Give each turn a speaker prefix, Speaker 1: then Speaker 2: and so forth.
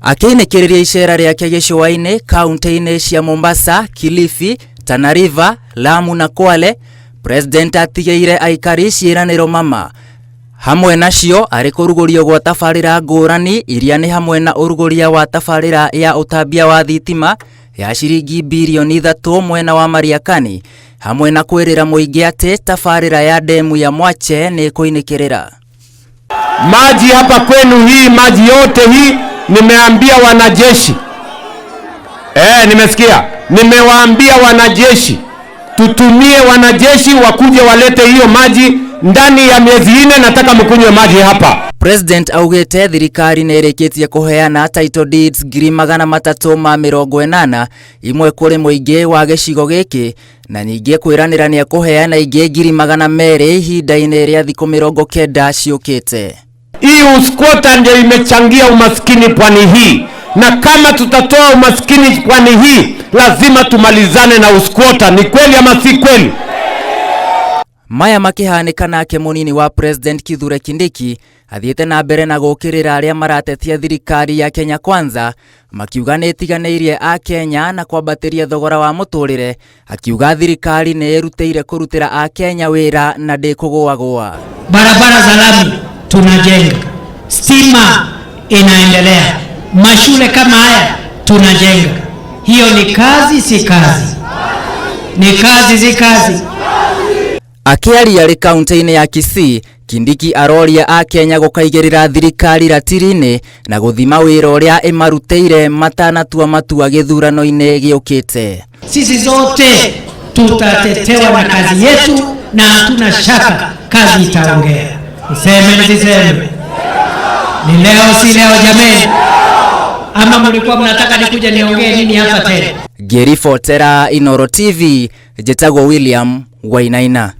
Speaker 1: Akinekereria icera riake gicua-ini kaunti-ini cia Mombasa, Kilifi, Tana River, Lamu na Kwale, President atigeire aikari ciiraniro mama. Hamwe nacio ari kurugurio gwa tabarira ngurani iria ni hamwe na uruguria wa tabarira ya utambia wa thitima ya ciringi bilioni 3 mwena wa Mariakani, hamwe na kwirira muingi ati tabarira ya demu ya Mwache ni kuinikirira
Speaker 2: maji hapa kwenu. Hii maji yote hii nimeambia wanajeshi, nimesikia, nimewaambia wanajeshi tutumie wanajeshi wakuje walete hiyo maji ndani ya miezi 4. Nataka mkunywe maji hapa.
Speaker 1: President augete thirikari nereketie kuheana title deeds 380 imwe kuri muingi wa gicigo giki na nyingi kwiranira ni kuheana ingi 200 ihinda-ini ria thiku 90 ciukite.
Speaker 2: Hii uskwota ndio imechangia umaskini pwani hii, na kama tutatoa umaskini pwani hii lazima tumalizane na uskwota. Ni kweli ama si kweli?
Speaker 1: Maya makihanika nake munini wa President Kithure Kindiki athiete na mbere na gukirira aria maratetia thirikari ya Kenya Kwanza, makiuga ni itiganeirie a Kenya na kwambatiria thogora wa muturire, akiuga thirikari ni irutire kurutira a Kenya wira na ndikugwa.
Speaker 3: Barabara za lami tunajenga, stima inaendelea, mashule kama haya tunajenga. Hiyo ni kazi si kazi? Ni kazi si kazi?
Speaker 1: Akiaria ari kaunti-ini ya Kisii, Kindiki aroria a Kenya gukaigirira thirikari ratiri-ini na guthima wira uria imarutire matanatua matua githurano-ini giukite.
Speaker 3: Sisi zote tutatetewa na kazi yetu na hatuna shaka kazi itaongea. Niseme nisiseme? Ni leo si leo jameni? Ama mlikuwa mnataka nikuja niongee nini hapa tena?
Speaker 1: Ngiribotera Inooro TV, Njĩtagwo William Wainaina.